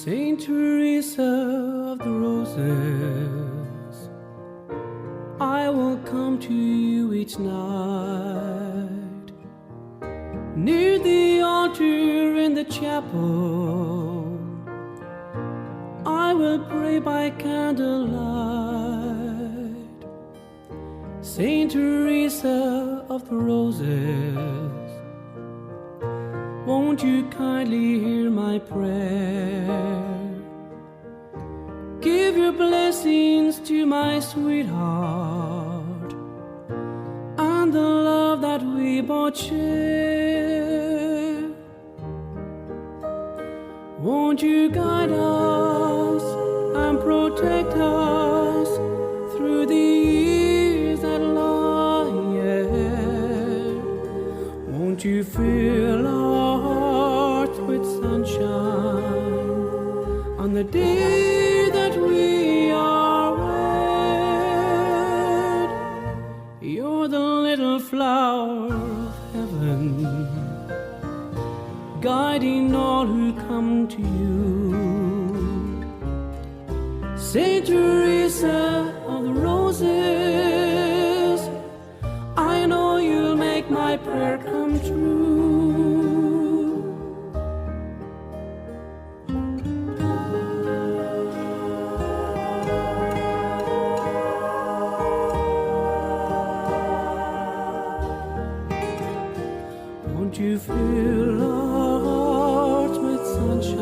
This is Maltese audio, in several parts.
Saint Teresa of the Roses, I will come to you each night, near the altar in the chapel. I will pray by candlelight. Saint Teresa of the Roses, won't you kindly hear my prayer? Give your blessings to my sweetheart and the love that we both share. Won't you guide us and protect us through the years that lie ahead? Won't you fill our hearts with sunshine on the day that we are wed? You're the little flower of heaven, guiding all who come to you. Saint Teresa of the Roses, I know you'll make my prayer come true. Won't you fill our hearts with sunshine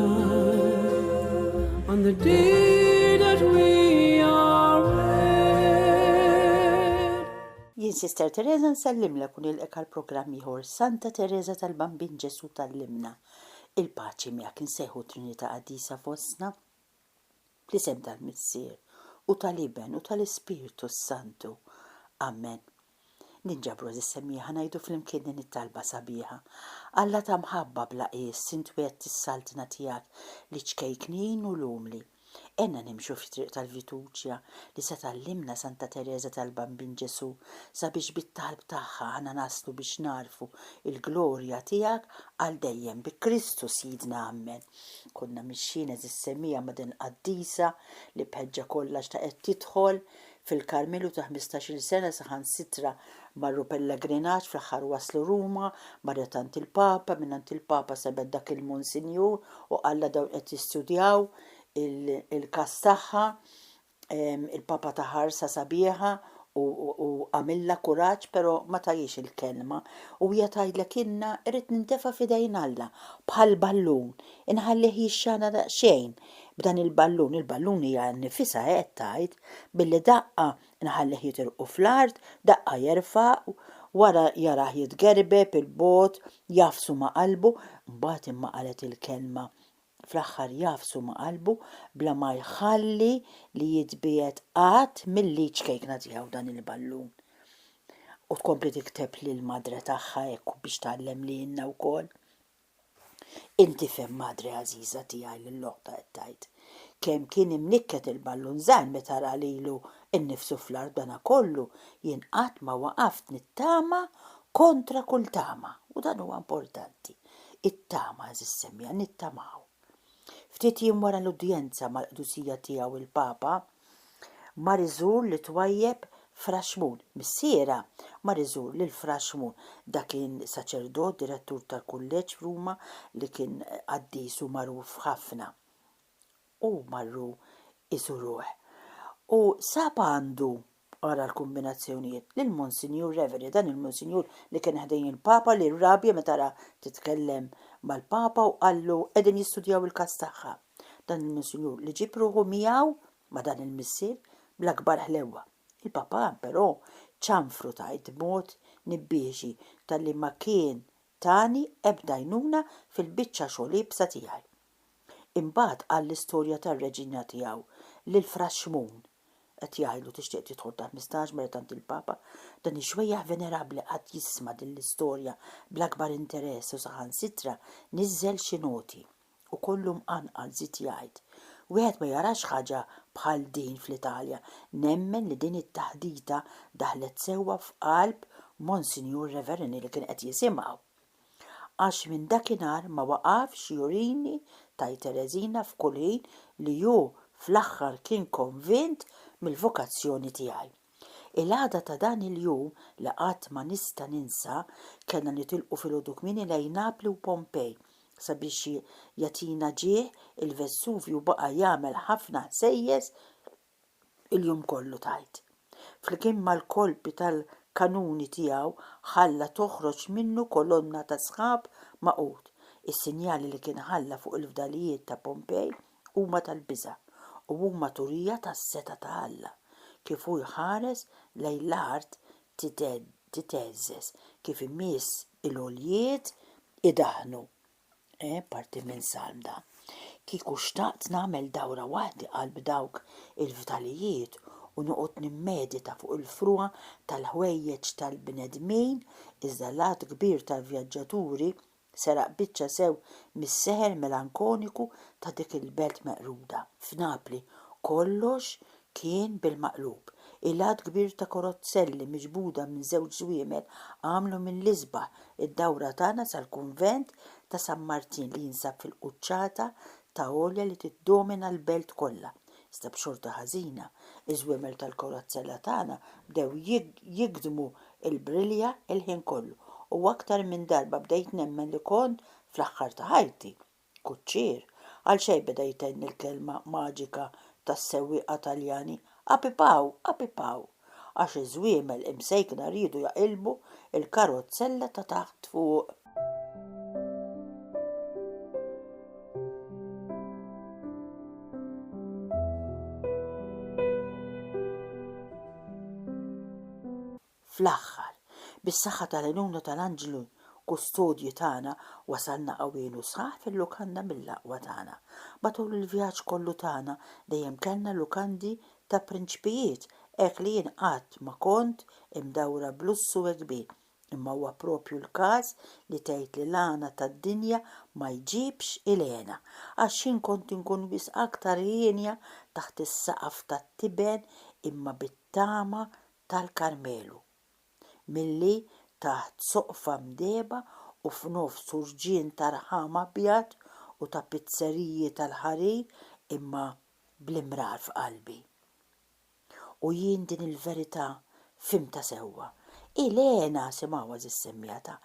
on the day that we are wed? Jien Sister Teresa nsellimlek u nilqek għal programm ieħor Santa Teresa tal-Bambin Ġesu tallimna. Il-paċi miegħek insejħu Trinità Qaddisa fostna bl-isem tal-Missier u tal-Iben u tal-Ispiritu Santu. Amen. Ninġabru is-semmija ngħidu flimkien din it-talba sabiħa. Alla ta' mħabba bla qies sintwet is-saltna tiegħek li ċkejknin u lumli. Enna nimxu fi-triq tal-vituċja li se tallimna Santa Teresa tal-Bambin Ġesu sabiex bit-talb tagħha ħana naslu biex narfu il-glorja tiegħek għal dejjem bi Kristu Sidna. Amen. Kunna mixjin is-semmija ma' din qaddisa li bħeġġa kollha xtaqet tidħol fil-Karmelu ta' 15-il sena saħansitra marru pellegrinaġġ fl-aħħar waslu Ruma, marret tant il-Papa, minnant il-Papa sebed dak il-Monsinjur u qalla dawn qed jistudjaw il-każ tagħha, il-Papa taħarsa sabiħa u għamilla kuraġġ, però ma tajix il-kelma u hija tgħidlek inna irrid nintefa' f'idejn Alla bħal ballun, inħallih jixxana daqsxejn b'dan il-ballun hija nnifisha qed tgħid billi daqqa inħallih jitirqu fl-art, daqqa jerfa' wara jarah jitgerbeb il-bot, jafsu ma' qalbu, mbagħad imma qalet il-kelma fl-aħħar jafsu ma' qalbu bla ma jħalli li jitbiet qatt milli ċkejkna tiegħu dan il-ballun. U tkompli tikteb lill-madre tagħha hekk biex tgħallem lilna wkoll. Inti fem madre għażiża tiegħi lill-oħta qed tgħid. Kemm kien imnikket il-ballun żgħar meta ra lilu innifsu fl-art dana kollu jien qatt ma waqaft nittama kontra kull tama u dan huwa importanti. It-tama żissemmija nittamaw. Ftit jiem wara l-udjenza mal-qdusija tiegħu il-Papa mar iżur li twajjeb Fraxmun, missiera mar iżur lil Fraxmun, dak kien saċerdot direttur tal-kulleġġ f'Ruma li kien qaddis u magħruf ħafna. U marru iżuruh. U sab għandu wara l-kombinazzjonijiet lil Monsinjur Reveri, dan il-Monsinjur li kien ħdejn il-Papa li rrabja meta ra titkellem mal-Papa u qallu qegħdin jistudjaw il-każ tagħha. Dan il-Monsinjur li ġib ruħu miegħu ma' dan il-missier bl-akbar ħlewwa. Il-Papa però ċanfru tgħid b'mod nibbiexi talli ma kien tani ebda jnuna fil-biċċa xogħol ibsa tiegħi. Imbagħad qal l-istorja tar-reġina tiegħu lil Fraxmun qed jgħidu tixtieq tidħol ta' 15 mara tant il-Papa, dan ix-xwejjaħ venerabbli qatt jisma' din l-istorja bl-akbar interess u saħansitra niżżel xi noti u kollu mqanqal żied jgħid. Wieħed ma jarax ħaġa bħal din fl-Italja, nemmen li din it-taħdita daħlet sewwa f'qalb Monsinjur Reverini li kien qed jisimgħu. għax minn dakinhar ma waqafx jurini tajt Tereżina f'kull ħin li hu fl-aħħar kien konvint mill-vokazzjoni tiegħi. Il-għada ta' dan il-jum li qatt ma nista' ninsa kellna nitilqu filgħodu kmieni lejn Napli u Pompej sabiex jagħtina ġieħ il-Vesuvju baqa' jagħmel ħafna ħsejjes il-jum kollu tajt. Flimkien mal-kolpi tal-kanuni tiegħu ħalla toħroġ minnu kolonna ta' sħab maqut. Is-sinjali li kien ħalla fuq il-fdalijiet ta' Pompej huma tal-biża' u huma turija tas-seta ta' Alla. Kif hu jħares lejn l-art titeżżes, kif imiss il-għoljiet idaħnu. Parti minn salm dan. Kieku xtaqt nagħmel dawra waħdi qalb dawk il-fdalijiet u noqgħod nimmedita fuq il-fruqa tal-ħwejjeġ tal-bnedmin, iżda lat kbir tal-vjaġġaturi seraq biċċa sew mis-seħer melankoniku ta' dik il-belt meqruda. F'Napli kollox kien bil-maqlub. Il-għad kbir ta' karozzelli miġbuda minn żewġ żwiemel għamlu mill-isbaħ id-dawra tagħna sal-kunvent ta' San Martin li jinsab fil-quċċata ta' għolja li tiddomina l-belt kollha. Iżda b'xorta ħażina, iż-żwiemel tal-karozzella tagħna bdew jigdmu il-brilja il-ħin kollu u aktar minn darba bdejt nemmen li kont fl-aħħar ta' ħajti. Kuċċier, għal xejn beda jtenni l-kelma maġika tas-sewwieqa Taljani apipaw, għax iż-żwiemel imsejkna rridu jaqilbu il-karozzella ta' taħt fuq. Fl-aħħar, bis-saħħa tal-għenuna tal-Anġlu kustodju tagħna wasalna qawwielu sħaħ fil-lukanda mill-aqwa tagħna. Matul il-vjaġġ kollu tagħna dejjem kellna lukandi ta' prinċipijiet hekk li jien qatt ma kont imdawra blussu kbir. Imma huwa proprju l-każ li tgħid li l-għana tad-dinja ma jġibx il-għena għax jien kont inkun wisq aktar għenja taħt is-saqaf tat-tiben imma bit-tama tal-Karmelu milli taħt soqfa mdeba u f'nofs urġien tarħam abjad u ta' pizzeriji tal-ħarir imma bl-imrar f'qalbi. U jien din il-verità fimta sewwa. Il-għena simgħuha żis-semmjata,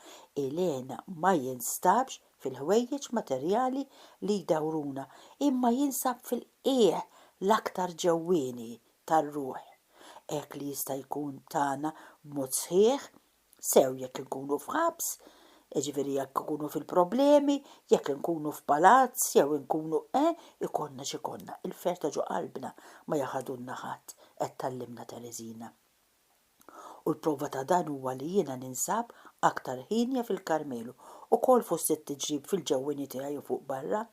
il-għena ma jinstabx fil-ħwejjeġ materjali li jdawruna imma jinsab fil-qiegħ l-aktar ġewwieni tar-ruħ. Hekk li jista' jkun tagħna b'mod sħiħ sew jekk inkunu f'ħabs, jiġifieri jekk ikunu fil-problemi, jekk inkunu f'palazz, jew inkunu ikonna x'ikonna. Il-ferta ġo qalbna ma jaħadulna ħadd qed tallimna Tereżina. U l-prova ta' dan huwa li jiena ninsab aktar ħinja fil-Karmelu u kol fost it-tiġrib fil-ġewwieni tiegħi fuq barra.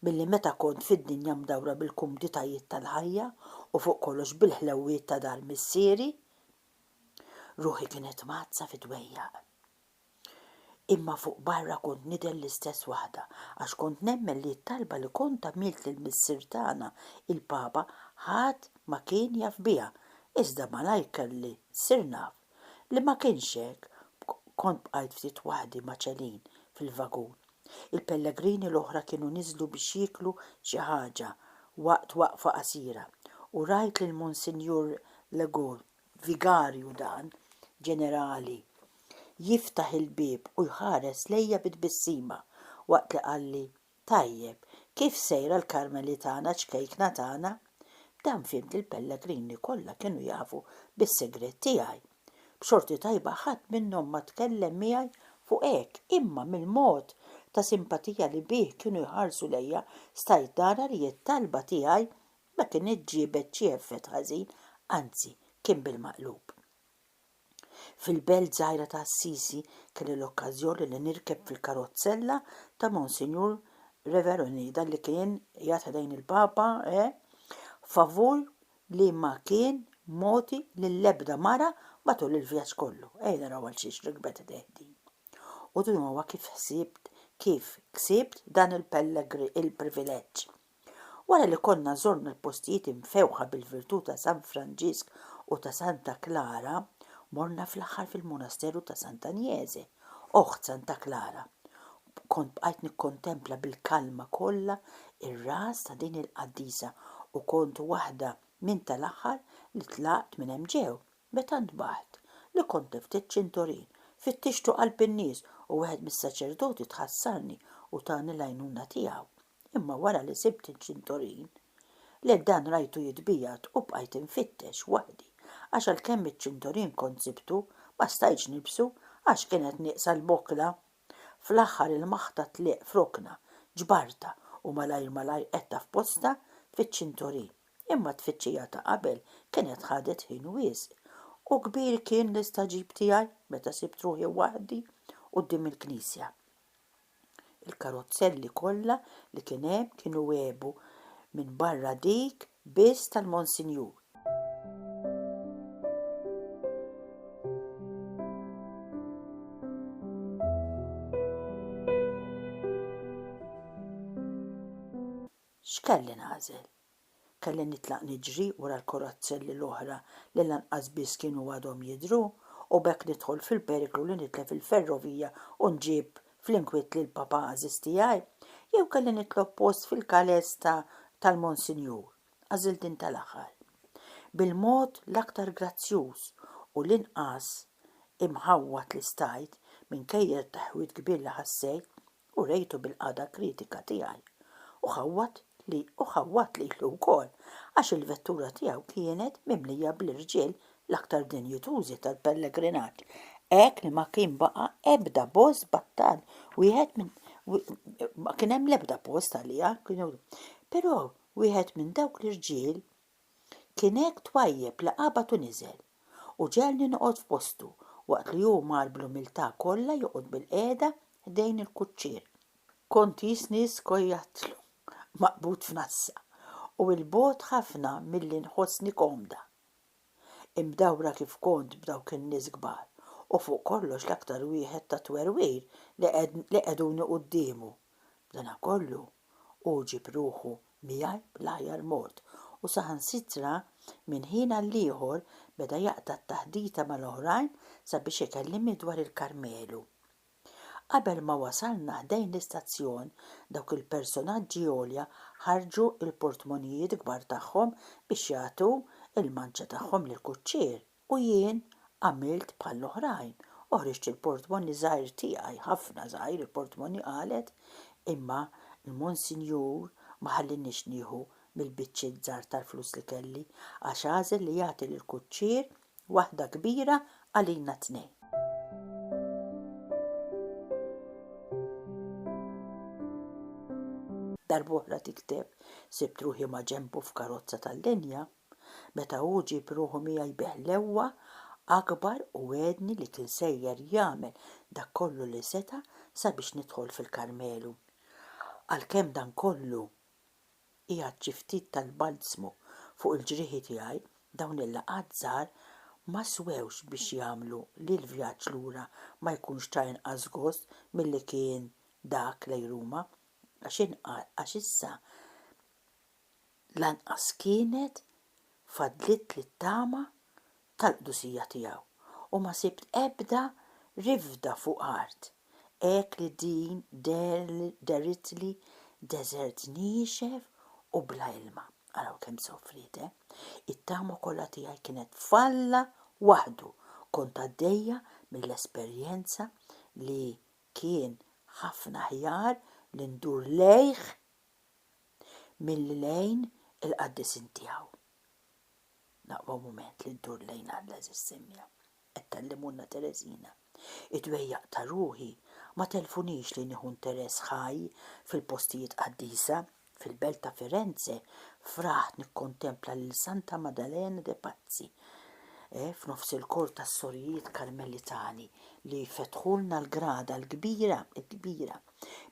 Milli meta kont fid-dinja mdawra bil-kumditajiet tal-ħajja u fuq kollox bil-ħlewwiet ta' dar missieri, ruħi kienet mazza fid-dwejjaq. Imma fuq barra kont nidher l-istess waħda għax kont nemmen li t-talba li kont għamilt lill-missier tagħna il-Papa ħadd ma kien jaf biha, iżda malajr kelli sir naf li ma kienx hekk kont bqajt ftit waħdi maċelin fil-vagun. Il-pellegrini l-oħra kienu niżlu biex jieklu xi ħaġa waqt waqfa qasira u rajt lil Monsinjur Legor, vigarju dan, ġenerali, jiftaħ il-bib u jħares lejja bit-bissima waqt li qalli, tajjeb, kif sejra l-karmeli tagħna ċkejkna tagħna? Dan fimt il-pellegrini kollha kienu jafu bis-segret tiegħi. B'xorti tajba ħadd minnhom ma tkellem miegħi fuq hekk, imma mill-mod ta' simpatija li bih kienu jħarsu lejja stajt nara li t-talba tiegħi ma kien iġġiebet xi effett ħażin, anzi kien bil-maqlub. Fil-belt żgħira ta' Assisi kelli l-okkażjoni li nirkeb fil-karozzella ta' Monsinjur Reveronida li kien jagħtedejn il-Papa favur li ma kien moti lill-ebda mara matul il-vjaġġ kollu. Naraw għal xiex rikbet deħdi. U din huwa kif ksibt dan il-privileġġ. Wara li konna żorna l-postijiet imfewħa bil-virtù ta' San Franġisk u ta' Santa Clara, morna fl-aħħar fil-monasteru ta' Sant'Agnese, oħt Santa Clara. kont bqajt nikkontempla bil-kalma kollha ir-ras ta' din il-qaddisa u kont waħda minn tal-aħħar li tlaqt minn hemm ġew. Meta ntbaħt li kont ftit ċinturin, fittixtu qalb in-nies u wieħed mis-saċerdoti tħassarni u tani l-għajnuna tiegħu. Imma wara li sibt il-ċinturin, li dan rajtu jitbijat u bqajt infittex waħdi għax għalkemm iċ-ċinturin kont sibtu ma stajtx nilbsu għax kienet nieqsa l-bokla. Fl-aħħar il-maħta tliq frokna, ġbarta u malajr qetta f'posta fiċ-ċinturin. Imma tfittxija ta' qabel kienet ħadet ħin wisq. U kbir kien l-istaġib tiegħi meta sibt ruħi waħdi quddiem il-Knisja. Il-karozzelli kollha li kien hemm kienu webu minn barra dik biss tal-Monsinjur. X'kelli nagħżel? Kelli nitlaq niġri wara l-karozzelli l-oħra li lanqas biss kienu għadhom jidhru u bekk nidħol fil-periklu li nitlef il-ferrovija u nġib fl-inkwiet lil papa għażiż tiegħi, jew kelli nitlob post fil-kalesta tal-Monsinjur, għażilt din tal-aħħar. Bil-mod l-aktar grazzjuż u l-inqas imħawwat li stajt minkejja t-taħwit kbir li ħassejt u rejtu bil-qagħda kritika tiegħi. U ħawwat li wkoll għax il-vettura tiegħu kienet mimlija bl-irġiel l-aktar dinjitużi tal-pellegrinaġġ. Hekk li ma kien baqa' ebda post battal wieħed minn ma kien hemm l-ebda post għaliha, però wieħed minn dawk l-irġiel kien hekk twajjeb li qabad u niżel u ġelni noqgħod f'postu waqt li hu mar bl-umiltà kollha joqgħod bil-qiegħda ħdejn il-kuċċier. Kont jisni skojjatlu maqbud f'nassa u l-bogħod ħafna milli nħossni komda. Imdawra kif kont b'dawk in-nies kbar u fuq kollox l-aktar wieħed ta' twerwir li qegħduni qudiemu. Dana kollu hu ġib ruħu miegħi bl-aħjar mod u saħansitra minn ħin għal ieħor beda jaqta' t-taħdita mal-oħrajn sabiex ikellimni dwar il-Karmelu. Qabel ma wasalna ħdejn l-istazzjon, dawk il-personaġġi għolja ħarġu il-portmonijiet kbar tagħhom biex jagħtu il-manċa tagħhom lill-kuċċier u jien għamilt bħall-oħrajn. Ħriġt il-portmoni żgħir tiegħi, ħafna żgħir il-portmoni qalet, imma il-Monsinjur ma ħallinix nieħu mill-biċċiet żgħar tal-flus li kelli għax għażel li jagħti lill-kuċċier waħda kbira għalina tnejn. Darb'oħra tikteb sibt ruħi ma' ġenbu f'karozza tal-linja, meta hu ġib ruħu miegħi beħlewwa akbar u għedni li kien sejjer jagħmel dak kollu li seta' sabiex nidħol fil-Karmelu. Għalkemm dan kollu qiegħed xi ftit tal-balzmu fuq il-ġrieħi tiegħi, dawn il-laqgħat żgħar ma swewx biex jagħmlu li l-vjaġġ lura ma jkunx ta' inqas gost milli kien dak lejn Ruma. Għax issa lanqas kienet fadlit li t-tama tal-qdusija tiegħu u ma sibt ebda rifda fuq art. Hekk li din deritli deżert niexef u bla ilma. Araw kemm sofrit, It-tama kollha tiegħi kienet falla waħdu. Kont għaddejja mill-esperjenza li kien ħafna ħjar li ndur lejh mill-lejn il-qaddisin tiegħu. Naqwa mument li ndur lejn Alla Żissimja, qed tallimulna Tereżina. Id-dwejjaq ta' ruħi ma telfunix li nieħu interess ħaj fil-postijiet qaddisa. Fil-belt ta' Firenze fraħt nikkontempla lil Santa Maddalena de Pazzi f'nofs il-kor tas-Sorijiet Karmelitani li fetħulna l-grada l-kbira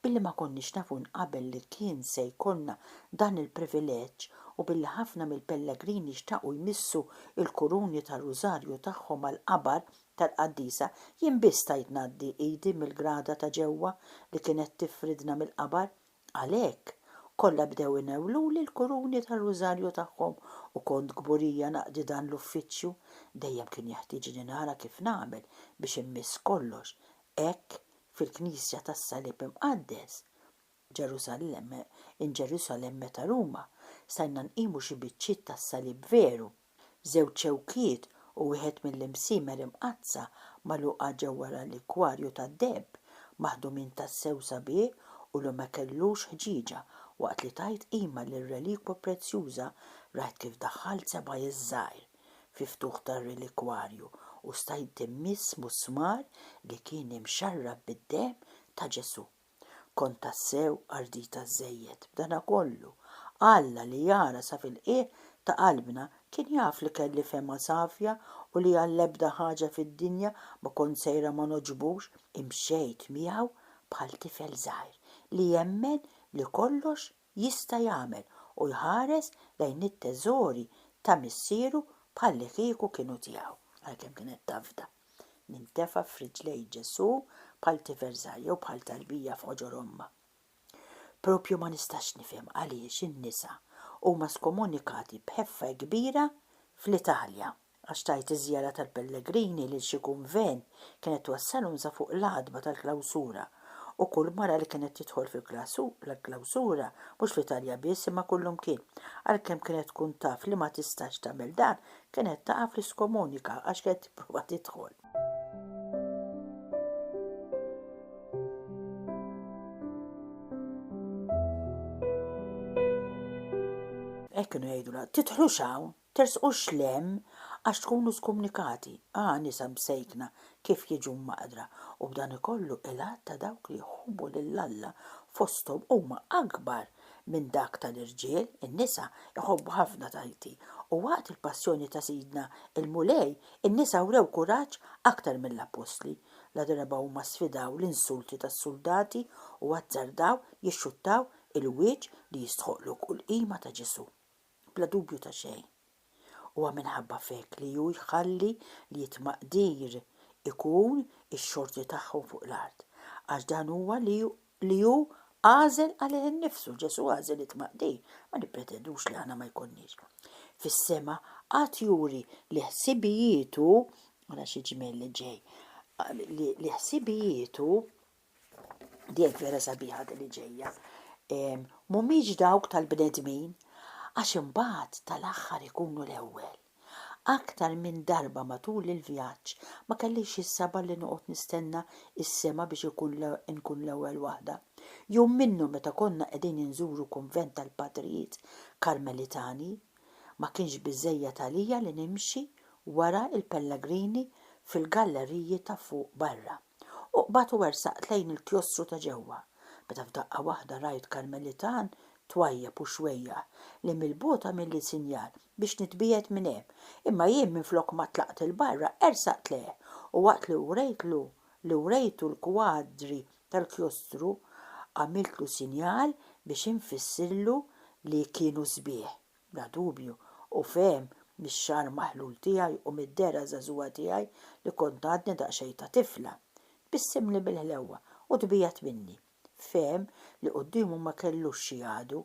billi ma konniex nafu nqabel li kien se jkollna dan il-privileġġ u billi ħafna mill-pellegrini xtaqu jmissu il-kuruni tar-rużarju tagħhom għall-qabar tal-qaddisa jien biss stajt ngħaddi idi mill-grada ta' ġewwa li kienet tifridna mill-qabar. Għalhekk kollha bdew inewluli l-kuruni tar-rużarju tagħhom u kont gburija naqdi dan l-uffiċċju dejjem kien jeħtieġni nara kif nagħmel biex immiss kollox hekk fil-Knisja tas-Salib Imqaddes. Ġerusalem meta Ruma stajna nqimu xi biċċiet tas-salib veru, żewġ ċewkiet u wieħed mill-imsiemer imqazza magħluqa ġewwa l-ikwarju tad-debb maħdumin tas-sew sabiħ u li ma kellux ħġiġa. Waqt li tajt qima lir-relikwa prezzjuża rajt kif daħħalt sebgħi żgħir fi ftuħ tar-relikwarju u stajt immiss musmar li kien imxarrab bid-demm ta' Ġesu. Kont tassew ardita żejjed b'dana kollu. Alla li jara sa fil-qiegħ ta' qalbna kien jaf li kelli fema safja u li għall-ebda ħaġa fid-dinja ma kont sejra ma noġbux, imxejt miegħu bħal tifel żgħir li jemmen li kollox jista' jagħmel u jħares lejn it-teżori ta' missieru bħal li kieku kienu tiegħu. Għalkemm kienet tafda. Nintefa' f'riġlej Ġesu bħal tifel żgħir jew bħal tarbija f'ħoġor omma. Propju ma nistax nifhem għaliex in-nisa huma skomunikati b'ħeffa kbira fl-Italja għax tajt iż-żjara tal-Pellegrini lil xi kunvent kienet twassalhom sa fuq l-għadba tal-klawsura u kull mara li kienet tidħol fil-klawsura mhux fl-Italja biss imma kullum kien. Għalkemm kienet tkun taf li ma tistax tagħmel dan, kienet taqaf l-iskomunika għax kienet tipprova tidħol. Kienu jgħidula, titħlux hawn, tersqux lem għax tkunu skomunikati. Nisa msejkna kif jiġu maqdra u b'dan ikollu il-għad ta' dawk li jħobbu lill-Alla fosthom huma akbar minn dak tal-irġiel. In-nisa jħobbu ħafna tajti u waqt il-passjoni ta' Sidna il-Mulej in-nisa wrew kuraġġ aktar mill-apostli. La darba huma sfidaw l-insulti tas-soldati u azzardaw jixxuttaw il-wieġ li jistħoqlu kull qima ta' Ġesu. Bla dubju ta' xejn. Huwa minħabba fek li ju jħalli li jitmaqdir ikun ix-xorti tagħhom fuq l-art. Għax dan huwa li ju għażel għalih innifsu. Ġesu għażel it-tmaqdir, ma nippretendux li aħna ma jkunniex. Fis-sema qatt juri li ħsibijietu, wara xi ġmiel li ġej, li ħsibijietu dik vera sabiħa li ġejja, mhumiex dawk tal-bnedmin, għax imbagħad tal-aħħar ikunu l-ewwel. Aktar minn darba matul il-vjaġġ ma kellix is-saba li noqgħod nistenna is-sema biex nkun l-ewwel waħda. Jum minnu meta konna qegħdin inżuru kunvent tal-Patrijiet Karmelitani ma kienx biżejjed għalija li nimxi wara il-Pellegrini fil-galleriji ta' fuq barra. U qbad wersaqt lejn il-kjostru ta' ġewwa. Meta f'daqqa waħda rajt Karmelitan twajjeb u xwejja li mill-bota milli sinjal biex nitbiet minn hemm. Imma jien minflok ma tlaqt il-barra ersaqt leħ u waqt li wrejtu l-kwadri tal-kjostru għamiltlu sinjal biex infissirlu li kienu sbieħ. Bla dubju u fehem mix-xar maħlul tiegħi u mid-dera żagħżugħa tiegħi li kont għadni daqsxejn ta' tifla. Bissimli bil-ħlewwa u tbiet minni. Fehem li qudiemu ma kellux xi għadu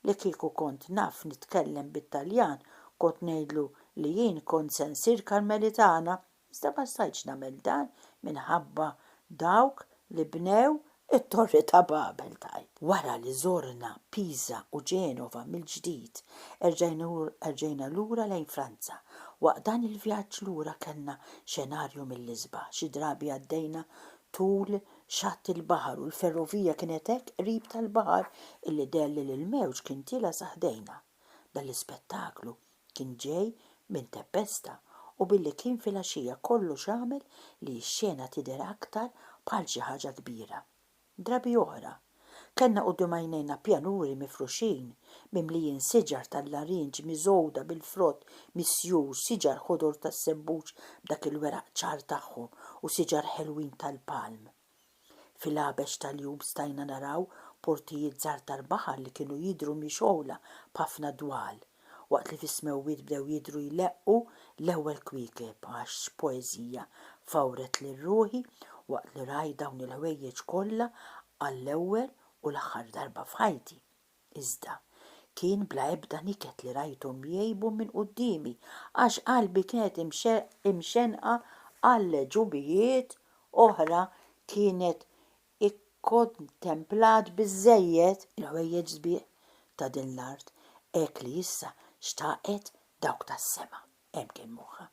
li kieku kont naf nitkellem bit-Taljan kont ngħidlu li jien kont se nsir Karmelitana, iżda ma stajtx nagħmel dan minħabba dawk li bnew it-Torri ta' Babel tajt. Wara li żorna Pisa u Ġenova mill-ġdid, erġejna lura lejn Franza. Waqt dan il-vjaġġ lura kellna xenarju mill-isbaħ. Xi drabi għaddejna tul xatt il-baħar u l-ferrovija kienet hekk qrib tal-baħar illi delli l-mewġ kien tila saħdejna. Dan l-ispettaklu kien ġej minn tempesta u billi kien fil-għaxija kollu xamel li x-xena tidher aktar bħal xi ħaġa kbira. Drabi oħra, kellna quddiem għajnejna pjanuri mifruxin mimlijin siġar tal-larinġ miżowda bil-frott misjur, siġar ħodor tas-sembuċ b'dak il-weraq ċar tagħhom u siġar ħelwin tal-palm. Fil-għabex tal-jum stajna naraw portijiet żgħar tal-baħar li kienu jidhru mixowla b'ħafna dwal, waqt li fis-smewwiet bdew jidhru jleqqu l-ewwel kwiekeb għax poeżija fawret lir-ruħi waqt li raj dawn il-ħwejjeġ kollha għall-ewwel u l-aħħar darba f'ħajti. Iżda kien bla ebda niket li rajthom jgħibu minn qudiemi għax qalbi kienet imxenqa għal ġubijiet oħra kienet ikkontemplat biżżejjed il-ħwejjeġ sbieħ ta' din l-art hekk li issa xtaqet dawk tas-sema hemm kien moħħa.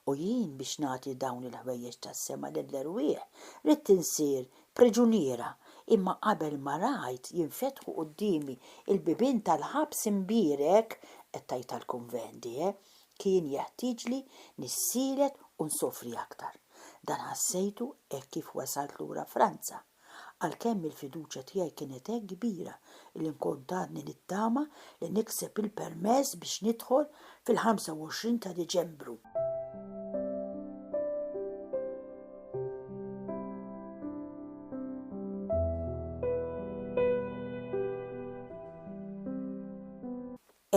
U jien biex nagħti dawn il-ħwejjeġ tas-sema lill-erwieħ rid insir priġuniera, imma qabel ma rajt jinfetħu qudiemi il-bibien tal-ħabs imbierek qed tgħid tal-kunvendi kien jeħtieġli nissielet u nsofri aktar. Dan ħassejtu hekk kif wasalt lura Franza. Għalkemm il-fiduċja tiegħi kienet hekk kbira li nkont għadni nittama li nikseb il-permess biex nidħol fil-25 ta' Diċembru.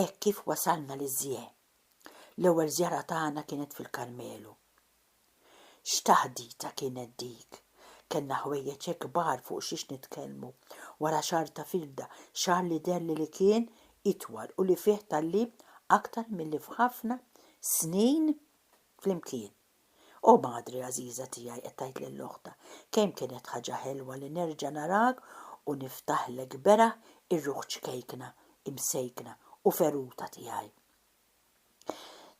Hekk kif wasalna liż-żjien. L-ewwel żjara tagħna kienet fil-Karmelu. X'taħdita kienet dik. Kellna ħwejjeġ hekk kbar fuq xiex nitkellmu. Wara xahar ta' firda, xahar li derli li kien itwal u li fih tal-lib aktar milli f'ħafna snin flimkien. U madri għażiża tiegħi qed tgħid lill-oħta kemm kienet ħaġa ħelwa li nerġa' narak u niftaħlek beraħ ir-ruħ ċkejkna, imsejkna u feruta tiegħi.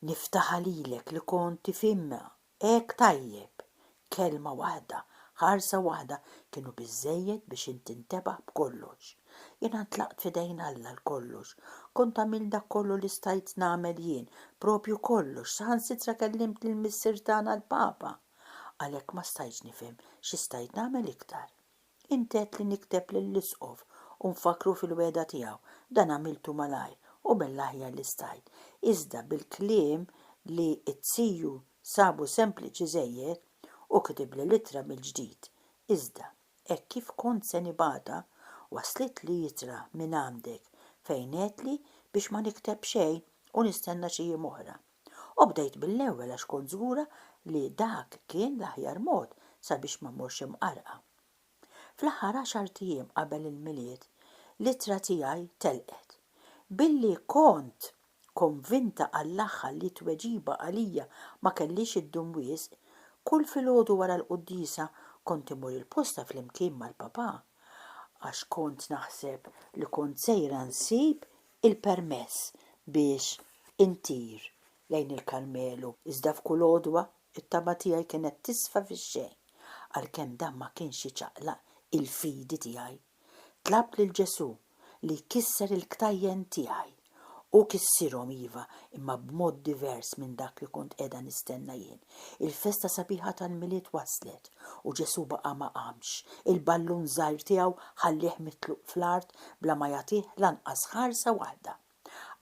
Niftaħa lilek li kont tifhimha hekk tajjeb. Kelma waħda, ħarsa waħda kienu biżżejjed biex inti intebaħ b'kollox. Jiena ntlaqt f'idejn Alla l-kollox. Kont għamil dak kollu li stajt nagħmel jien, propju kollox, saħansitra kellimt lill-missier tagħna l-Papa. Għalhekk ma stajtx nifhem xi stajt nagħmel iktar. Inti qed li nikteb lill-isqof u nfakru fil-weda tiegħu, dan għamiltu malajr u bil-aħjar li stajt. Iżda bil-kliem li t-siju sabu sempliċi żejjed u kitib li litra mill-ġdid. Iżda, hekk kif kont se nibata, waslit li jitra minn għandek fejn għedli biex ma nikteb xejn u nistenna xi jiem oħra. U bdejt bil-ewwel għax kont żgura li dak kien l-aħjar mod sabiex ma mmorx imqarqa. Fl-aħħar 10 ijiem qabel il-miliet, litra tiegħi telqet. Billi kont konvinta għall-aħħar li tweġiba għalija ma kellix iddum wisq, kull filgħodu wara l-qudiesa kont imur il-posta flimkien mal-papà għax kont naħseb li kont sejra nsib il-permess biex intir lejn il-Karmelu. Iżda f'kull għodwa it-tama tiegħi kienet tisfa fix-xejn għalkemm dan ma kienx iċaqlaq il-fidi tiegħi. Tlabt lil Ġesu li jkisser il-ktajjen tiegħi u kissirhom iva imma b'mod divers minn dak li kont qiegħda nistenna jien. Il-festa sabiħa tal-miliet waslet u Ġesu baqa' ma qamx. Il-ballun żgħir tiegħu ħallih mitluq fl-art bla ma jagħtih lanqas ħarsa waħda.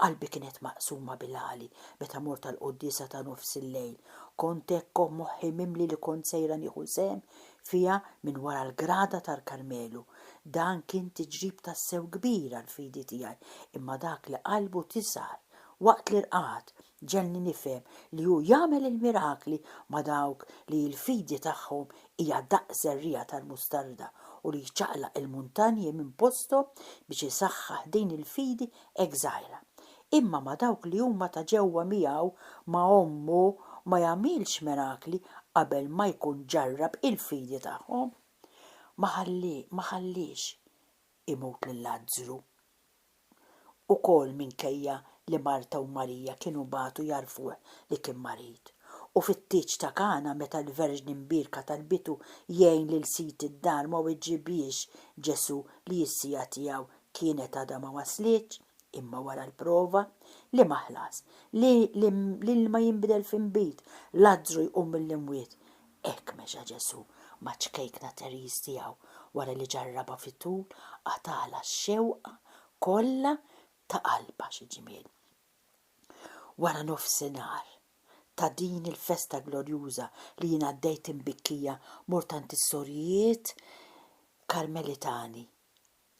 Qalbi kienet maqsuma bil-għali meta mort tal-qudiesa ta' nofs il-lejl. Kont hekk moħħi mimli li kont sejra nieħu sehem fiha minn wara l-grada tal-Karmelu. Dan kien tiġrib tassew kbira l-fidi tiegħi imma dak li qalbu tisar waqt li rqad ġenni nifhem li hu jagħmel il-mirakli ma' dawk li l-fidi tagħhom hija daqs żerriegħa tal-mustarda u li jċaqlaq il-muntanji minn posthom biex isaħħaħ din il-fidi hekk żgħira. Imma ma' dawk li huma ta' ġewwa miegħu ma' ommu ma jagħmilx mirakli qabel ma jkun ġarrab il-fidi tagħhom. Ma ħallix imut lil Lażru. Ukoll minkejja li Marta u Marija kienu batu jarfuh li kien marit. U fit-tieġ ta' Kana meta l-Verġni mbirka talbitu jgħin lil sit id-dar ma weġġibiex Ġesu li s-sija tiegħu kienet għadha ma waslitx, imma wara l-prova li maħlas, li ma jinbidel f'inbit, Lażru jqum mill-imwiet. Hekk meġa Ġesu ma' ċkejkna teriż tiegħu wara li ġarraba fit-tul għatala x-xewqa kollha ta' qalba xi ġimiel. Wara nofsinhar ta' din il-festa glorjuża li jien għaddejt imbikkija mort għand is-sorjiet Karmelitani.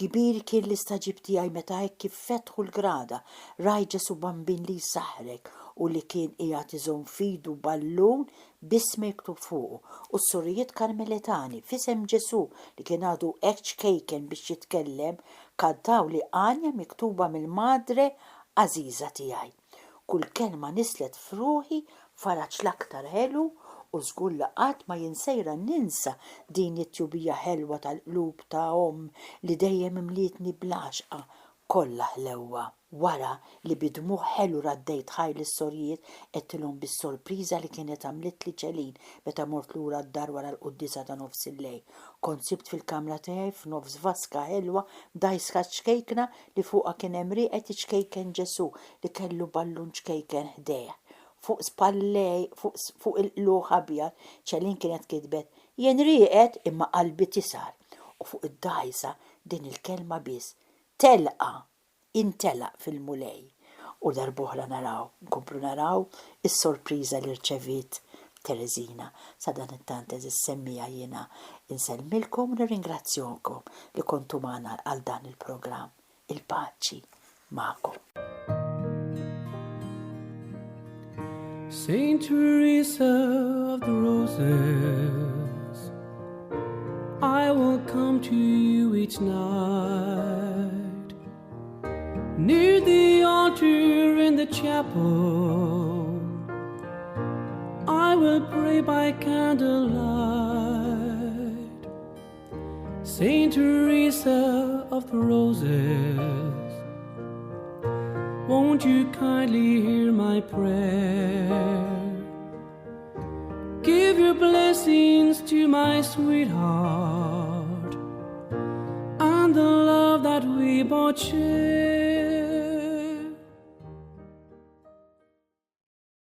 Kbir kien l-istaġib tiegħi meta hekk kif fetħu l-grada rajt Ġesu bambin li jsaħrek u li kien qiegħed iżomm f'idu ballun b'ism miktub fuqu u s-sorrijiet Karmelitani f'isem Ġesu li kien għadu hekk ċkejken biex jitkellem kantaw li għanja miktuba mill-madre għażiża tiegħi. Kull kelma nislet f'ruħi faraġ l-aktar ħelu u żgur li qatt ma jinsejra ninsa din it-tjubija ħelwa tal-qlub ta' li dejjem imlietni bl-għaxqa kollha ħlewwa. Wara li bidmuħ ħelu raddejt ħajl is-sorijiet qedtilhom bis-sorpriża li kienet għamlitli ċelin meta mort lura d-dar wara l-quddisa ta' nofs il-lejl. Kont sibt fil-kamra tiegħi f'nofs vaska ħelwa dajska ċkejkna li fuqha kien hemm rieqed iċkejken Ġesu li kellu ballun ċkejken ħdejh. Fuq spallej, fuq il-luħ abjad, ċelin kienet kitbet jien rieqed imma qalbi tisar. U fuq id-dajsa din il-kelma biss telqa, intelaq fil-mulej. U darbohra nkomplu naraw is-sorpriża li rċevit Terezina. Sa dan it-tant eżis semmija jiena insellmilkom u nirringrazzjonkom li kontu magħna għal dan il-programm. Il-paċi magħkom. Saint Teresa of the Roses, I will come to you each night, near the altar in the chapel. I will pray by candlelight. Saint Teresa of the Roses, won't you kindly hear my prayer? Give your blessings to my sweetheart and the love that we both share.